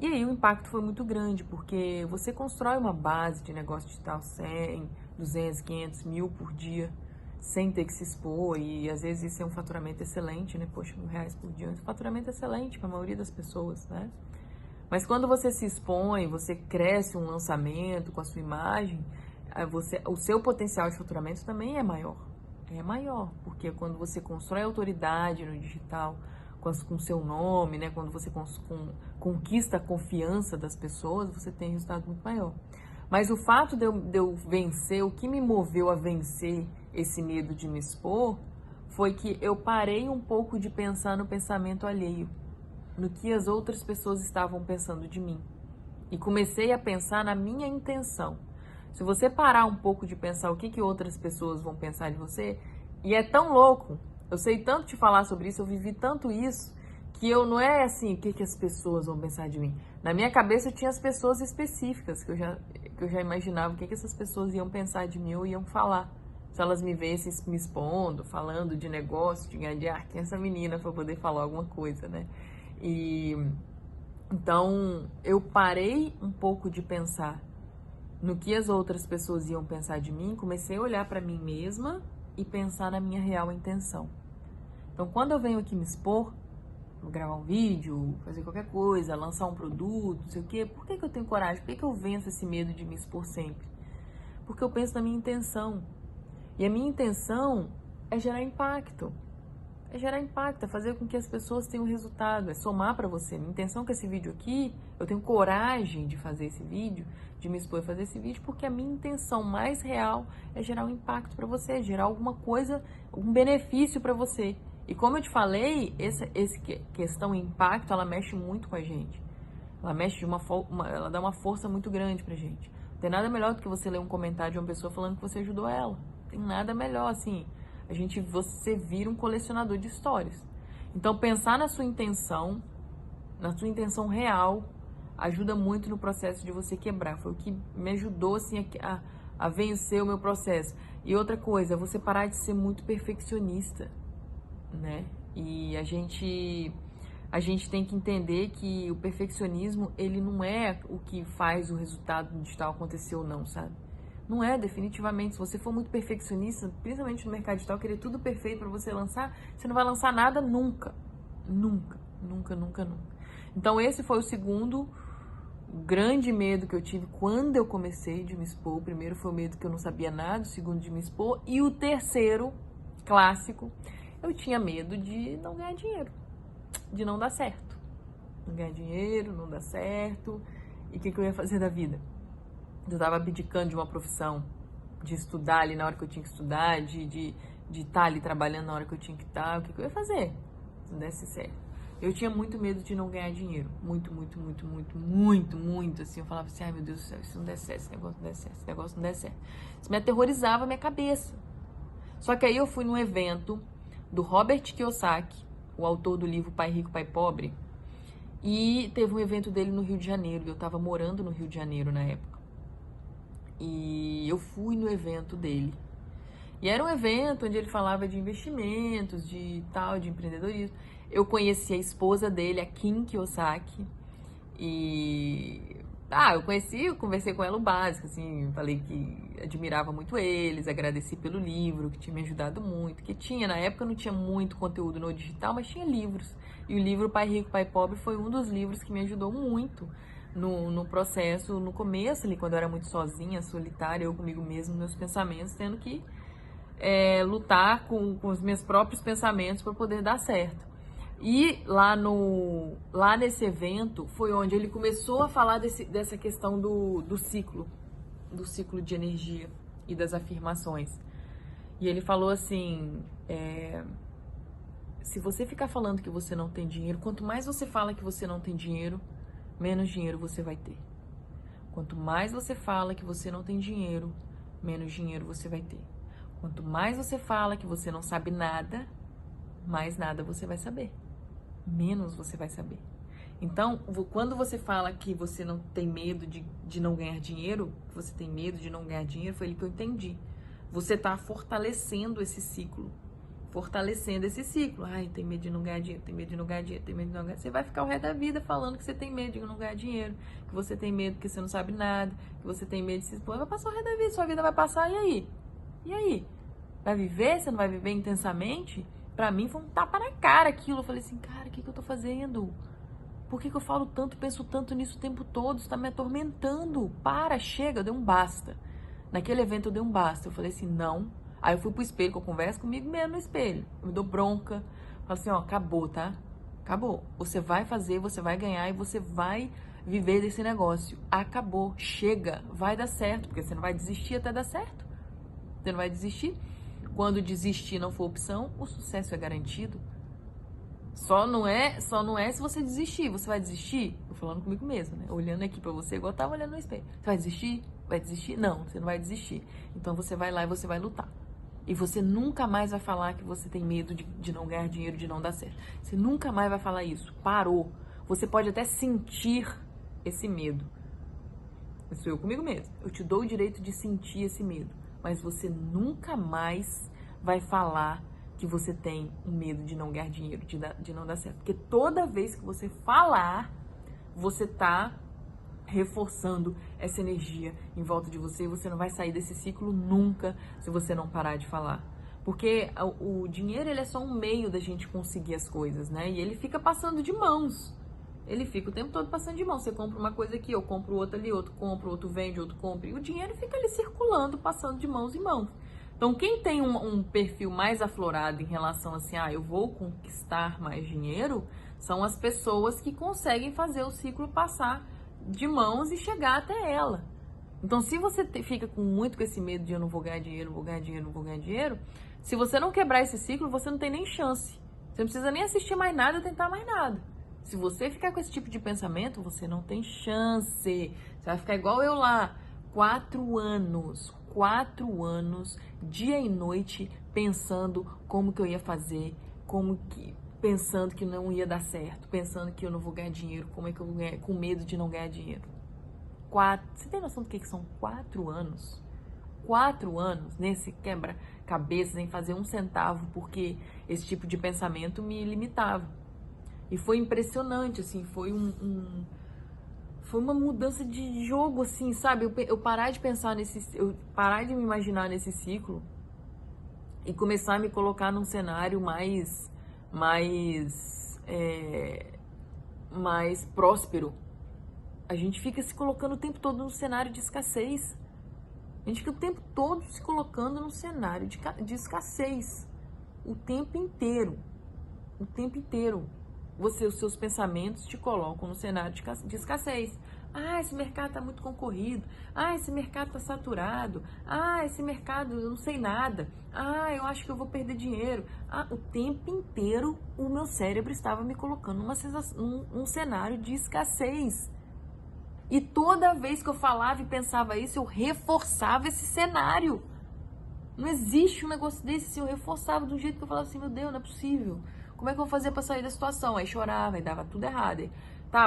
E aí o impacto foi muito grande, porque você constrói uma base de negócio digital 100, 200, 500, 1.000 por dia, sem ter que se expor, e às vezes isso é um faturamento excelente, né? Poxa, R$1.000 por dia é um faturamento excelente para a maioria das pessoas, né? Mas quando você se expõe, você cresce um lançamento com a sua imagem, o seu potencial de faturamento também é maior. É maior, porque quando você constrói autoridade no digital, com seu nome, né? Quando você conquista a confiança das pessoas, você tem resultado muito maior. Mas o fato de eu vencer, o que me moveu a vencer esse medo de me expor, foi que eu parei um pouco de pensar no pensamento alheio, no que as outras pessoas estavam pensando de mim. E comecei a pensar na minha intenção. Se você parar um pouco de pensar o que outras pessoas vão pensar de você, e é tão louco, eu sei tanto te falar sobre isso, eu vivi tanto isso, que eu não é assim, o que as pessoas vão pensar de mim. Na minha cabeça eu tinha as pessoas específicas, que eu já imaginava o que essas pessoas iam pensar de mim ou iam falar. Se elas me vissem me expondo, falando de negócio, de ganhar dinheiro, quem é essa menina para poder falar alguma coisa, né? E então eu parei um pouco de pensar no que as outras pessoas iam pensar de mim, comecei a olhar para mim mesma e pensar na minha real intenção. Então, quando eu venho aqui me expor, vou gravar um vídeo, fazer qualquer coisa, lançar um produto, não sei o quê, por que eu tenho coragem? Por que eu venço esse medo de me expor sempre? Porque eu penso na minha intenção. E a minha intenção é gerar impacto. É gerar impacto, é fazer com que as pessoas tenham resultado, é somar para você. Minha intenção com esse vídeo aqui, eu tenho coragem de fazer esse vídeo, de me expor e fazer esse vídeo, porque a minha intenção mais real é gerar um impacto para você, gerar alguma coisa, um benefício para você. E como eu te falei, essa questão impacto, ela mexe muito com a gente. Ela mexe ela dá uma força muito grande pra gente. Não tem nada melhor do que você ler um comentário de uma pessoa falando que você ajudou ela. Não tem nada melhor, assim. Você vira um colecionador de histórias. Então, pensar na sua intenção real, ajuda muito no processo de você quebrar. Foi o que me ajudou, assim, a vencer o meu processo. E outra coisa, você parar de ser muito perfeccionista, né? E a gente tem que entender que o perfeccionismo, ele não é o que faz o resultado digital acontecer ou não, sabe? Não é, definitivamente. Se você for muito perfeccionista, principalmente no mercado digital, querer tudo perfeito para você lançar, você não vai lançar nada nunca. Nunca, nunca, nunca, nunca. Então esse foi o segundo grande medo que eu tive quando eu comecei de me expor. O primeiro foi o medo que eu não sabia nada, o segundo de me expor. E o terceiro, clássico, eu tinha medo de não ganhar dinheiro, de não dar certo. Não ganhar dinheiro, não dar certo. E o que eu ia fazer da vida? Eu tava abdicando de uma profissão, de estudar ali na hora que eu tinha que estudar, de estar ali trabalhando na hora que eu tinha que estar. O que eu ia fazer se não desse certo? Eu tinha muito medo de não ganhar dinheiro. Muito, muito, muito, muito, muito, muito. Assim, eu falava assim, ai meu Deus do céu, isso não der certo, esse negócio não der certo, esse negócio não der certo. Isso me aterrorizava a minha cabeça. Só que aí eu fui num evento do Robert Kiyosaki, o autor do livro Pai Rico, Pai Pobre, e teve um evento dele no Rio de Janeiro, e eu tava morando no Rio de Janeiro na época. E eu fui no evento dele. E era um evento onde ele falava de investimentos, de tal, de empreendedorismo. Eu conheci a esposa dele, a Kim Kiyosaki. E eu conversei com ela o básico, assim, falei que admirava muito eles, agradeci pelo livro, que tinha me ajudado muito, que tinha, na época não tinha muito conteúdo no digital, mas tinha livros. E o livro Pai Rico, Pai Pobre foi um dos livros que me ajudou muito no processo, no começo ali, quando eu era muito sozinha, solitária, eu comigo mesma, meus pensamentos, tendo que lutar com os meus próprios pensamentos para poder dar certo. E lá nesse evento foi onde ele começou a falar dessa questão do ciclo de energia e das afirmações. E ele falou assim, se você ficar falando que você não tem dinheiro, quanto mais você fala que você não tem dinheiro, menos dinheiro você vai ter. Quanto mais você fala que você não tem dinheiro, menos dinheiro você vai ter. Quanto mais você fala que você não sabe nada, mais nada você vai saber. Menos você vai saber. Então, quando você fala que você não tem medo de não ganhar dinheiro, você tem medo de não ganhar dinheiro, foi ali que eu entendi. Você está fortalecendo esse ciclo. Ai, tem medo de não ganhar dinheiro, tem medo de não ganhar dinheiro, tem medo de não ganhar dinheiro. Você vai ficar o resto da vida falando que você tem medo de não ganhar dinheiro, que você tem medo que você não sabe nada, que você tem medo de se expor. Vai passar o resto da vida, sua vida vai passar, e aí? E aí? Vai viver? Você não vai viver intensamente? Pra mim foi um tapa na cara aquilo. Eu falei assim, cara, o que eu tô fazendo? Por que eu falo tanto, penso tanto nisso o tempo todo? Isso tá me atormentando. Para, chega, eu dei um basta. Naquele evento eu dei um basta. Eu falei assim, não. Aí eu fui pro espelho, que eu converso comigo mesmo no espelho. Eu me dou bronca. Falo assim, ó, acabou, tá? Acabou. Você vai fazer, você vai ganhar e você vai viver desse negócio. Acabou. Chega. Vai dar certo, porque você não vai desistir até dar certo. Você não vai desistir. Quando desistir não for opção, o sucesso é garantido. Só não é se você desistir. Você vai desistir? Tô falando comigo mesmo, né? Olhando aqui pra você, igual eu tava olhando no espelho. Você vai desistir? Vai desistir? Não, você não vai desistir. Então você vai lá e você vai lutar. E você nunca mais vai falar que você tem medo de não ganhar dinheiro, de não dar certo. Você nunca mais vai falar isso. Parou. Você pode até sentir esse medo. Isso sou eu comigo mesmo. Eu te dou o direito de sentir esse medo. Mas você nunca mais vai falar que você tem um medo de não ganhar dinheiro, de não dar certo. Porque toda vez que você falar, você tá reforçando essa energia em volta de você. Você não vai sair desse ciclo nunca se você não parar de falar. Porque o dinheiro, ele é só um meio da gente conseguir as coisas, né? E ele fica passando de mãos. Ele fica o tempo todo passando de mãos. Você compra uma coisa aqui, eu compro outra ali, outro compra, outro vende, outro compra. E o dinheiro fica ali circulando, passando de mãos em mãos. Então, quem tem um perfil mais aflorado em relação assim, eu vou conquistar mais dinheiro, são as pessoas que conseguem fazer o ciclo passar de mãos e chegar até ela. Então, se você fica muito com esse medo de eu não vou ganhar dinheiro, não vou ganhar dinheiro, não vou ganhar dinheiro, se você não quebrar esse ciclo, você não tem nem chance. Você não precisa nem assistir mais nada, tentar mais nada. Se você ficar com esse tipo de pensamento, você não tem chance. Você vai ficar igual eu lá, 4 anos, dia e noite, pensando como que eu ia fazer, pensando que não ia dar certo, pensando que eu não vou ganhar dinheiro, como é que eu vou ganhar, com medo de não ganhar dinheiro. Você tem noção do que são 4 anos? 4 anos nesse quebra-cabeça, sem fazer um centavo, porque esse tipo de pensamento me limitava. E foi impressionante, assim, foi foi uma mudança de jogo, assim, sabe? Eu parar de pensar eu parar de me imaginar nesse ciclo e começar a me colocar num cenário mais próspero. A gente fica se colocando o tempo todo num cenário de escassez. A gente fica o tempo todo se colocando num cenário de escassez. O tempo inteiro. O tempo inteiro. Os seus pensamentos te colocam no cenário de escassez. Esse mercado está muito concorrido. Esse mercado está saturado. Esse mercado, eu não sei nada. Eu acho que eu vou perder dinheiro. O tempo inteiro o meu cérebro estava me colocando num cenário de escassez. E toda vez que eu falava e pensava isso, eu reforçava esse cenário. Não existe um negócio desse assim, eu reforçava de um jeito que eu falava assim, meu Deus, não é possível. Como é que eu vou fazer pra sair da situação? Aí chorava, aí dava tudo errado. Aí,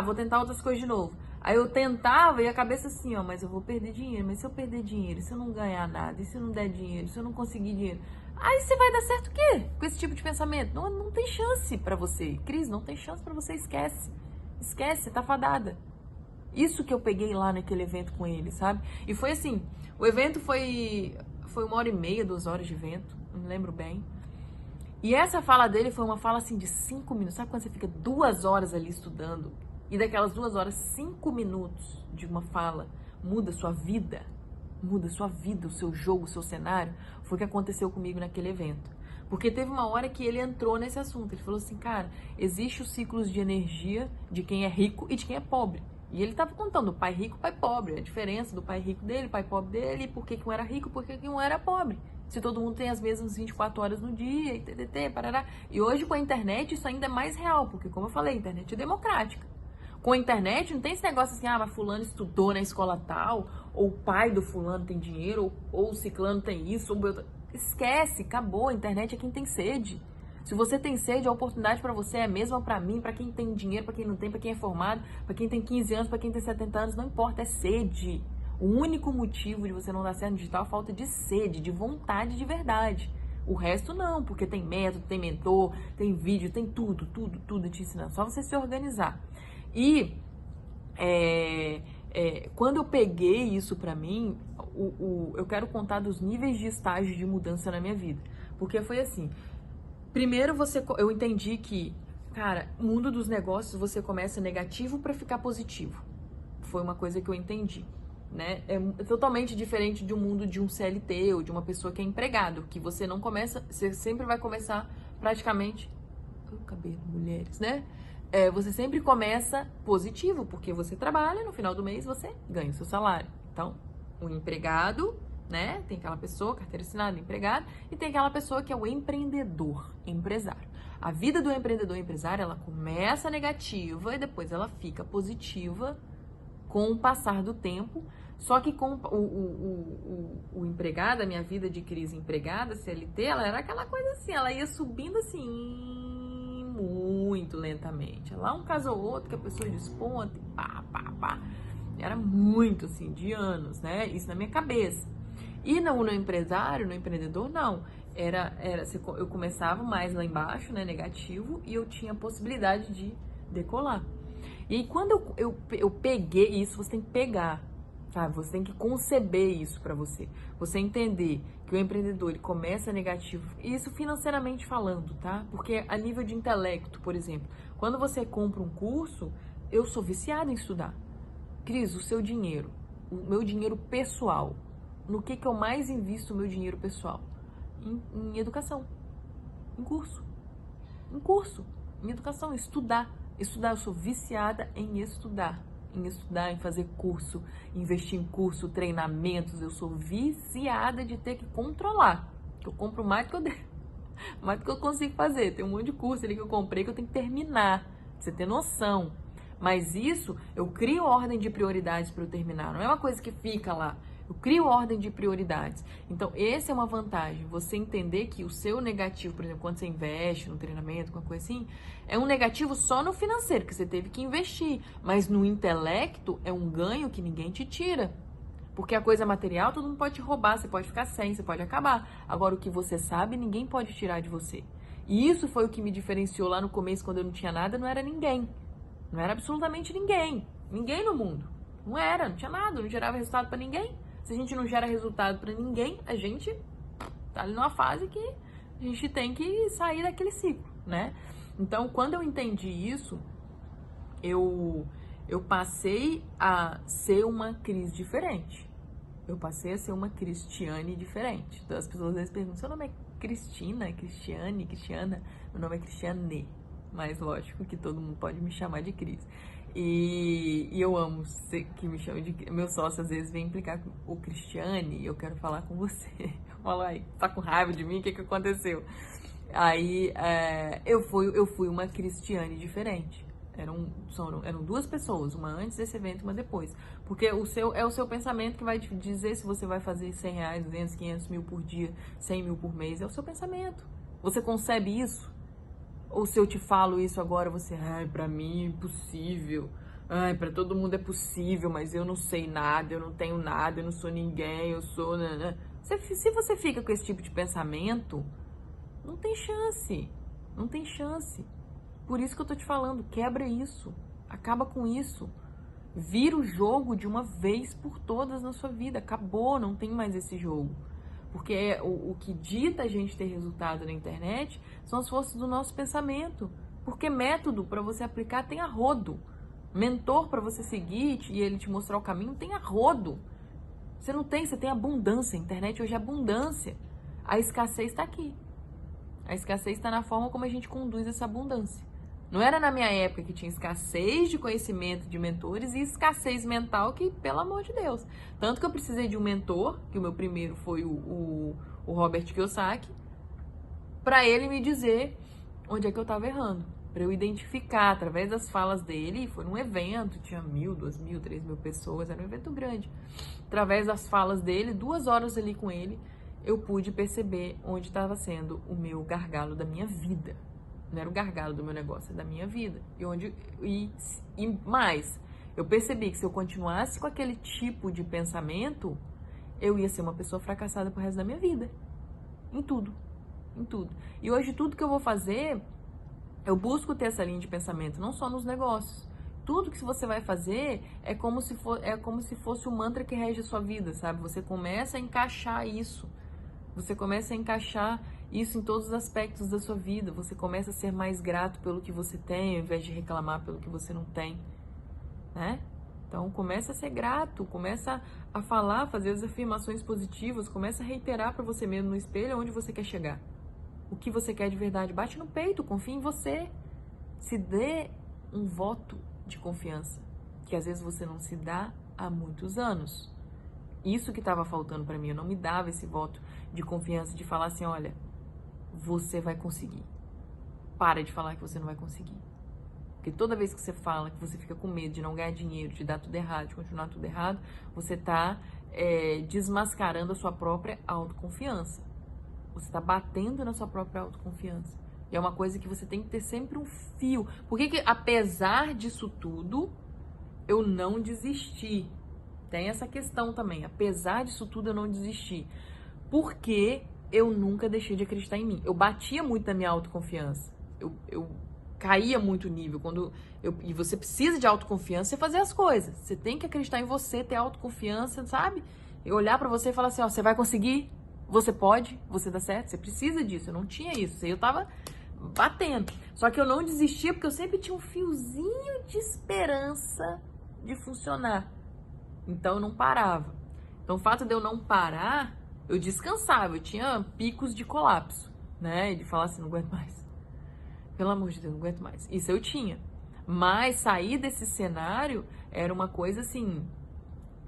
vou tentar outras coisas de novo. Aí eu tentava e a cabeça assim, mas eu vou perder dinheiro. Mas se eu perder dinheiro, se eu não ganhar nada, e se eu não der dinheiro, se eu não conseguir dinheiro? Aí você vai dar certo o quê? Com esse tipo de pensamento? Não tem chance pra você. Cris, não tem chance pra você, esquece. Esquece, você tá fadada. Isso que eu peguei lá naquele evento com ele, sabe? E foi assim, o evento foi 1h30, 2 horas de evento, não me lembro bem. E essa fala dele foi uma fala assim de 5 minutos. Sabe quando você fica 2 horas ali estudando e daquelas 2 horas, 5 minutos de uma fala muda sua vida? Muda sua vida, o seu jogo, o seu cenário? Foi o que aconteceu comigo naquele evento. Porque teve uma hora que ele entrou nesse assunto. Ele falou assim, cara, existe os ciclos de energia de quem é rico e de quem é pobre. E ele estava contando pai rico, pai pobre, a diferença do pai rico dele, pai pobre dele, por que um era rico, por que um era pobre. Se todo mundo tem as mesmas 24 horas no dia, e ttt, parará. E hoje com a internet isso ainda é mais real, porque como eu falei, a internet é democrática. Com a internet não tem esse negócio assim, mas fulano estudou na escola tal, ou o pai do fulano tem dinheiro, ou o ciclano tem isso, esquece, acabou, a internet é quem tem sede. Se você tem sede, a oportunidade para você é a mesma para mim, para quem tem dinheiro, para quem não tem, para quem é formado, para quem tem 15 anos, para quem tem 70 anos, não importa, é sede. O único motivo de você não dar certo no digital é a falta de sede, de vontade de verdade. O resto não, porque tem método, tem mentor, tem vídeo, tem tudo te ensinando. Só você se organizar. E quando eu peguei isso pra mim, eu quero contar dos níveis de estágio de mudança na minha vida. Porque foi assim, primeiro eu entendi que, cara, o mundo dos negócios você começa negativo pra ficar positivo. Foi uma coisa que eu entendi. Né? É totalmente diferente de um mundo de um CLT ou de uma pessoa que é empregado, que você não começa, você sempre vai começar praticamente, cabelo, mulheres, né? você sempre começa positivo, porque você trabalha, no final do mês você ganha o seu salário. Então, o empregado, né? Tem aquela pessoa, carteira assinada, empregado, e tem aquela pessoa que é o empreendedor, empresário. A vida do empreendedor empresário, ela começa negativa e depois ela fica positiva com o passar do tempo. Só que com o empregado, a minha vida de crise empregada, CLT, ela era aquela coisa assim, ela ia subindo assim, muito lentamente. Lá um caso ou outro que a pessoa desponta e pá, pá, pá. Era muito assim, de anos, né? Isso na minha cabeça. E no empresário, no empreendedor, não. Eu começava mais lá embaixo, né, negativo, e eu tinha a possibilidade de decolar. E aí, quando eu peguei isso, você tem que pegar, sabe? Você tem que conceber isso pra você. Você entender que o empreendedor, ele começa negativo, e isso financeiramente falando, tá? Porque a nível de intelecto, por exemplo, quando você compra um curso, eu sou viciada em estudar. Cris, o seu dinheiro, o meu dinheiro pessoal, no que eu mais invisto o meu dinheiro pessoal? Em educação, em curso, em educação, estudar, eu sou viciada em estudar, em fazer curso, investir em curso, treinamentos, eu sou viciada de ter que controlar, eu compro mais do que mais do que eu consigo fazer, tem um monte de curso ali que eu comprei que eu tenho que terminar, pra você ter noção, mas isso, eu crio ordem de prioridades para eu terminar, não é uma coisa que fica lá. Eu crio ordem de prioridades. Então, essa é uma vantagem. Você entender que o seu negativo, por exemplo, quando você investe no treinamento, alguma coisa assim, é um negativo só no financeiro, que você teve que investir. Mas no intelecto, é um ganho que ninguém te tira. Porque a coisa material, todo mundo pode te roubar, você pode ficar sem, você pode acabar. Agora, o que você sabe, ninguém pode tirar de você. E isso foi o que me diferenciou lá no começo, quando eu não tinha nada, não era ninguém. Não era absolutamente ninguém. Ninguém no mundo. Não era, não tinha nada, não gerava resultado para ninguém. Se a gente não gera resultado para ninguém, a gente tá ali numa fase que a gente tem que sair daquele ciclo, né? Então, quando eu entendi isso, eu passei a ser uma Cris diferente. Eu passei a ser uma Cristiane diferente. Então, as pessoas às vezes perguntam, seu nome é Cristina, Cristiane, Cristiana? Meu nome é Cristiane, mas lógico que todo mundo pode me chamar de Cris. E eu amo que me chamem de... Meu sócio às vezes vem implicar com o Cristiane, eu quero falar com você. Eu falo, ai, tá com raiva de mim? O que aconteceu? Aí eu fui uma Cristiane diferente. Eram duas pessoas, uma antes desse evento e uma depois. Porque é o seu pensamento que vai te dizer se você vai fazer 100 reais, 200, 500 mil por dia, 100 mil por mês. É o seu pensamento. Você concebe isso? Ou se eu te falo isso agora, você, ai, pra mim é impossível. Ai, pra todo mundo é possível, mas eu não sei nada, eu não tenho nada, eu não sou ninguém, eu sou... Se você fica com esse tipo de pensamento, não tem chance. Não tem chance. Por isso que eu tô te falando, quebra isso. Acaba com isso. Vira o jogo de uma vez por todas na sua vida. Acabou, não tem mais esse jogo. Porque o que dita a gente ter resultado na internet são as forças do nosso pensamento. Porque método para você aplicar tem a rodo. Mentor para você seguir e ele te mostrar o caminho tem a rodo. Você não tem, você tem abundância. A internet hoje é abundância. A escassez está aqui. A escassez está na forma como a gente conduz essa abundância. Não era na minha época que tinha escassez de conhecimento de mentores e escassez mental que, pelo amor de Deus. Tanto que eu precisei de um mentor, que o meu primeiro foi o Robert Kiyosaki, para ele me dizer onde é que eu estava errando. Para eu identificar através das falas dele. Foi num evento, tinha 1.000, 2.000, 3.000 pessoas, era um evento grande. Através das falas dele, 2 horas ali com ele, eu pude perceber onde estava sendo o meu gargalo da minha vida. Não era o gargalo do meu negócio, é da minha vida. E mais, eu percebi que se eu continuasse com aquele tipo de pensamento, eu ia ser uma pessoa fracassada pro resto da minha vida. Em tudo. Em tudo. E hoje tudo que eu vou fazer, eu busco ter essa linha de pensamento, não só nos negócios. Tudo que você vai fazer é como se fosse um mantra que rege a sua vida, sabe? Você começa a encaixar isso. Você começa a encaixar isso em todos os aspectos da sua vida. Você começa a ser mais grato pelo que você tem, ao invés de reclamar pelo que você não tem, né? Então, começa a ser grato, começa a falar, fazer as afirmações positivas, começa a reiterar para você mesmo no espelho onde você quer chegar. O que você quer de verdade. Bate no peito, confia em você. Se dê um voto de confiança, que às vezes você não se dá há muitos anos. Isso que estava faltando para mim, eu não me dava esse voto de confiança, de falar assim, olha, você vai conseguir. Para de falar que você não vai conseguir. Porque toda vez que você fala, que você fica com medo de não ganhar dinheiro, de dar tudo errado, de continuar tudo errado, você está desmascarando a sua própria autoconfiança. Você está batendo na sua própria autoconfiança. E é uma coisa que você tem que ter sempre um fio. Por que apesar disso tudo, eu não desisti? Tem essa questão também. Apesar disso tudo, eu não desisti. Porque eu nunca deixei de acreditar em mim. Eu batia muito na minha autoconfiança. Eu caía muito o nível. E você precisa de autoconfiança e fazer as coisas. Você tem que acreditar em você, ter autoconfiança, sabe? E olhar pra você e falar assim, ó, você vai conseguir? Você pode? Você dá certo? Você precisa disso. Eu não tinha isso. Eu tava batendo. Só que eu não desistia porque eu sempre tinha um fiozinho de esperança de funcionar. Então eu não parava. Então o fato de eu não parar, eu descansava. Eu tinha picos de colapso, né? De falar assim, não aguento mais. Pelo amor de Deus, não aguento mais. Isso eu tinha. Mas sair desse cenário era uma coisa assim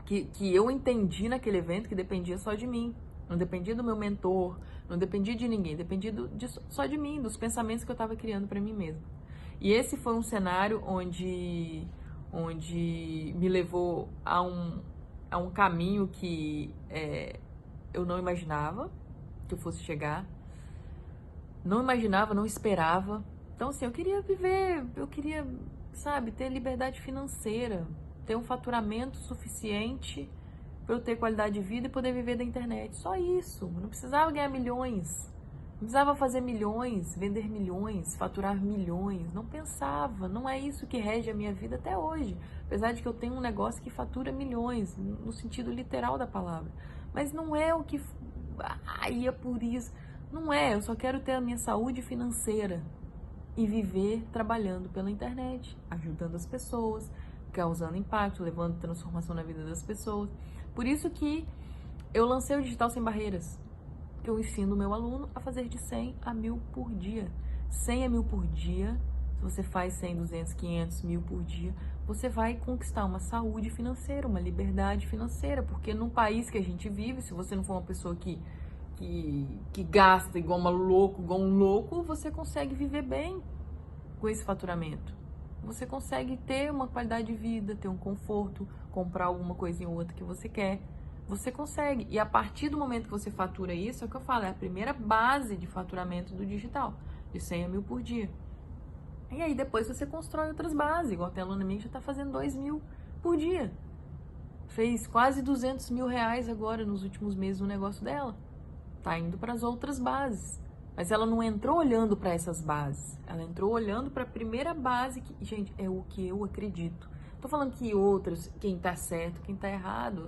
que eu entendi naquele evento que dependia só de mim. Não dependia do meu mentor, não dependia de ninguém, dependia só de mim, dos pensamentos que eu estava criando para mim mesma. E esse foi um cenário onde me levou a um caminho que eu não imaginava que eu fosse chegar. Não imaginava, não esperava. Então, assim, eu queria viver, sabe, ter liberdade financeira, ter um faturamento suficiente para eu ter qualidade de vida e poder viver da internet. Só isso. Eu não precisava ganhar milhões. Não precisava fazer milhões, vender milhões, faturar milhões. Não pensava. Não é isso que rege a minha vida até hoje. Apesar de que eu tenho um negócio que fatura milhões, no sentido literal da palavra. Mas não é o que... Ai, é por isso. Não é. Eu só quero ter a minha saúde financeira e viver trabalhando pela internet, ajudando as pessoas, causando impacto, levando transformação na vida das pessoas. Por isso que eu lancei o Digital Sem Barreiras, que eu ensino o meu aluno a fazer de 100 a 1000 por dia. 100 a 1000 por dia, se você faz 100, 200, 500, 1000 por dia, você vai conquistar uma saúde financeira, uma liberdade financeira, porque no país que a gente vive, se você não for uma pessoa que gasta igual um louco, você consegue viver bem com esse faturamento. Você consegue ter uma qualidade de vida, ter um conforto, comprar alguma coisinha ou outra que você quer. Você consegue. E a partir do momento que você fatura isso, é o que eu falo, é a primeira base de faturamento do digital, de 100 a 1000 por dia. E aí depois você constrói outras bases, igual a aluna minha já está fazendo 2000 por dia. Fez quase 200 mil reais agora nos últimos meses no negócio dela. Tá indo para as outras bases. Mas ela não entrou olhando para essas bases. Ela entrou olhando para a primeira base que, gente, é o que eu acredito. Tô falando que outras, quem tá certo, quem tá errado,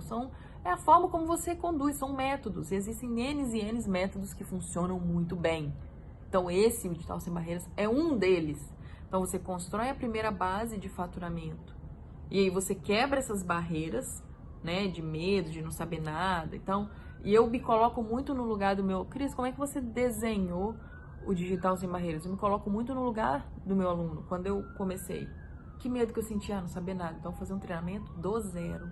é a forma como você conduz, são métodos. Existem N e N métodos que funcionam muito bem. Então esse, o Digital Sem Barreiras, é um deles. Então você constrói a primeira base de faturamento. E aí você quebra essas barreiras, né, de medo, de não saber nada. Então, e eu me coloco muito no lugar do meu... Cris, como é que você desenhou o Digital Sem Barreiras? Eu me coloco muito no lugar do meu aluno, quando eu comecei. Que medo que eu sentia, não saber nada. Então, fazer um treinamento do zero.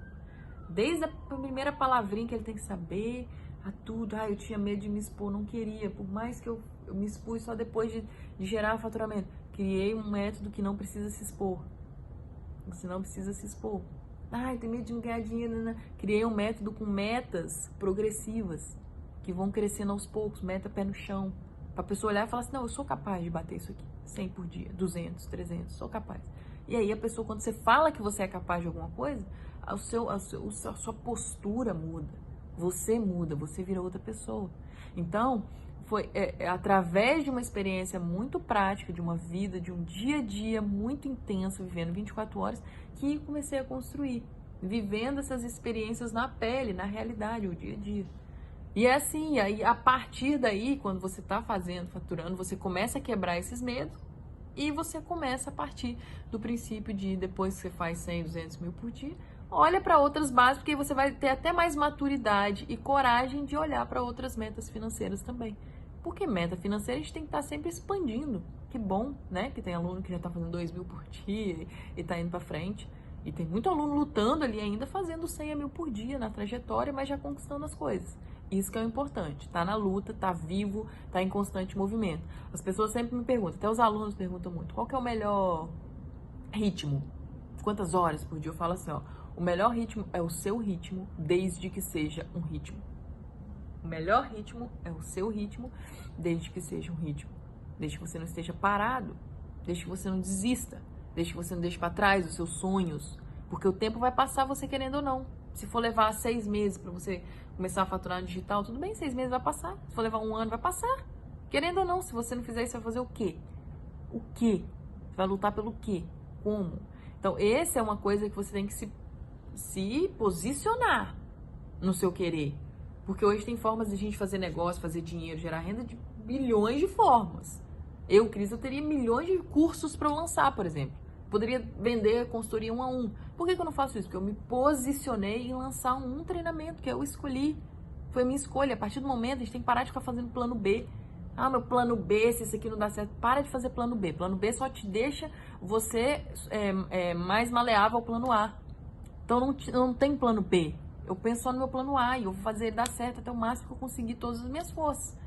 Desde a primeira palavrinha que ele tem que saber, a tudo. Eu tinha medo de me expor, não queria. Por mais que eu me expus só depois de gerar o faturamento. Criei um método que não precisa se expor. Você não precisa se expor. Tem medo de não ganhar dinheiro, né? Criei um método com metas progressivas, que vão crescendo aos poucos, meta pé no chão. Pra pessoa olhar e falar assim, não, eu sou capaz de bater isso aqui. 100 por dia, 200, 300, sou capaz. E aí a pessoa, quando você fala que você é capaz de alguma coisa, a sua postura muda. Você muda, você vira outra pessoa. Então, foi através de uma experiência muito prática, de uma vida, de um dia a dia muito intenso, vivendo 24 horas, que comecei a construir, vivendo essas experiências na pele, na realidade, o dia a dia. E é assim, aí a partir daí, quando você está faturando, você começa a quebrar esses medos e você começa a partir do princípio de, depois que você faz 100, 200 mil por dia, olha para outras bases, porque você vai ter até mais maturidade e coragem de olhar para outras metas financeiras também. Porque meta financeira a gente tem que estar sempre expandindo. Que bom, né? Que tem aluno que já está fazendo 2.000 por dia e está indo para frente. E tem muito aluno lutando ali ainda, fazendo 100 a 1.000 por dia na trajetória, mas já conquistando as coisas. Isso que é o importante. Tá na luta, tá vivo, tá em constante movimento. As pessoas sempre me perguntam, até os alunos perguntam muito, qual que é o melhor ritmo? Quantas horas por dia? Eu falo assim, ó, o melhor ritmo é o seu ritmo, desde que seja um ritmo. O melhor ritmo é o seu ritmo, desde que seja um ritmo. Desde que você não esteja parado, desde que você não desista, desde que você não deixe para trás os seus sonhos, porque o tempo vai passar você querendo ou não. Se for levar 6 meses para você começar a faturar no digital, tudo bem, 6 meses vai passar. Se for levar 1 ano, vai passar. Querendo ou não, se você não fizer isso, vai fazer o quê? O quê? Você vai lutar pelo quê? Como? Então, essa é uma coisa que você tem que se posicionar no seu querer. Porque hoje tem formas de a gente fazer negócio, fazer dinheiro, gerar renda de bilhões de formas. Eu, Cris, eu teria milhões de cursos para lançar, por exemplo. Poderia vender consultoria 1 a 1. Por que eu não faço isso? Porque eu me posicionei em lançar um treinamento que eu escolhi. Foi a minha escolha. A partir do momento, a gente tem que parar de ficar fazendo plano B. Ah, meu plano B, se isso aqui não dá certo, para de fazer plano B. Plano B só te deixa você mais maleável ao plano A. Então não tem plano B. Eu penso só no meu plano A e eu vou fazer ele dar certo até o máximo que eu conseguir todas as minhas forças.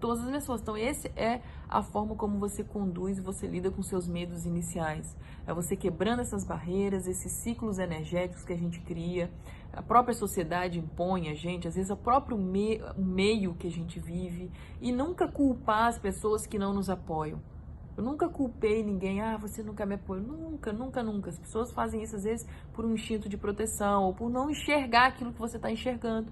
Todas as minhas forças. Então, essa é a forma como você conduz e você lida com seus medos iniciais. É você quebrando essas barreiras, esses ciclos energéticos que a gente cria. A própria sociedade impõe a gente, às vezes o próprio meio que a gente vive. E nunca culpar as pessoas que não nos apoiam. Eu nunca culpei ninguém, você nunca me apoiou. Nunca, nunca, nunca. As pessoas fazem isso, às vezes, por um instinto de proteção ou por não enxergar aquilo que você está enxergando.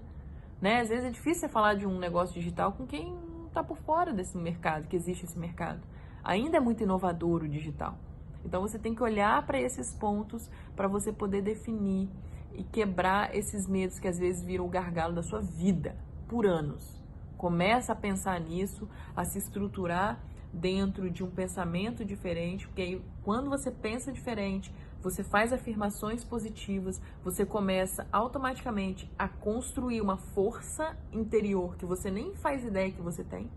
Né? Às vezes é difícil você falar de um negócio digital com quem está por fora desse mercado, que existe esse mercado. Ainda é muito inovador o digital. Então, você tem que olhar para esses pontos para você poder definir e quebrar esses medos que, às vezes, viram o gargalo da sua vida por anos. Começa a pensar nisso, a se estruturar dentro de um pensamento diferente, porque aí, quando você pensa diferente, você faz afirmações positivas, você começa automaticamente a construir uma força interior que você nem faz ideia que você tem,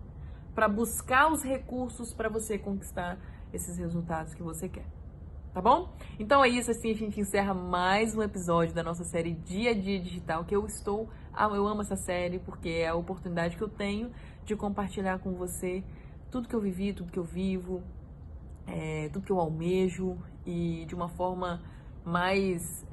para buscar os recursos para você conquistar esses resultados que você quer. Tá bom? Então é isso, assim a gente encerra mais um episódio da nossa série Dia a Dia Digital, que eu amo essa série, porque é a oportunidade que eu tenho de compartilhar com você tudo que eu vivi, tudo que eu vivo, tudo que eu almejo e de uma forma mais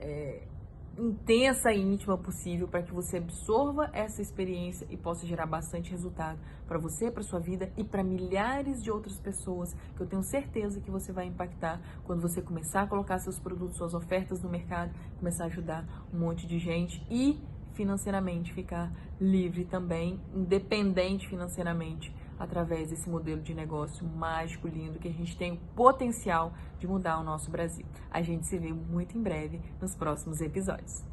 intensa e íntima possível para que você absorva essa experiência e possa gerar bastante resultado para você, para sua vida e para milhares de outras pessoas que eu tenho certeza que você vai impactar quando você começar a colocar seus produtos, suas ofertas no mercado, começar a ajudar um monte de gente e financeiramente ficar livre também, independente financeiramente, através desse modelo de negócio mágico, lindo, que a gente tem o potencial de mudar o nosso Brasil. A gente se vê muito em breve nos próximos episódios.